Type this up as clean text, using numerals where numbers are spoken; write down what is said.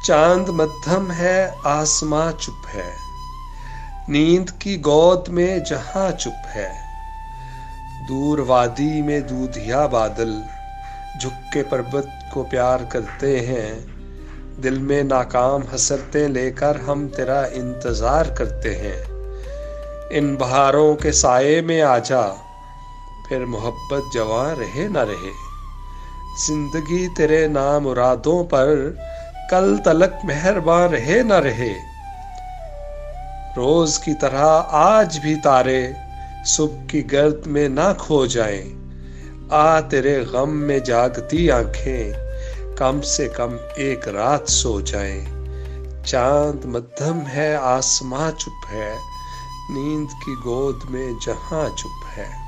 चांद मध्यम है, आसमां चुप है, नींद की गोद में जहां चुप है। दूर वादी में दूधिया बादल झुक के पर्वत को प्यार करते हैं। दिल में नाकाम हसरतें लेकर हम तेरा इंतजार करते हैं। इन बहारों के साये में आजा, फिर मोहब्बत जवां रहे न रहे। जिंदगी तेरे नामुरादों पर कल तलक मेहरबान रहे न रहे। रोज की तरह आज भी तारे सुबह की गर्द में ना खो जाएं। आ तेरे गम में जागती आंखें कम से कम एक रात सो जाएं। चांद मध्यम है, आसमां चुप है, नींद की गोद में जहां चुप है।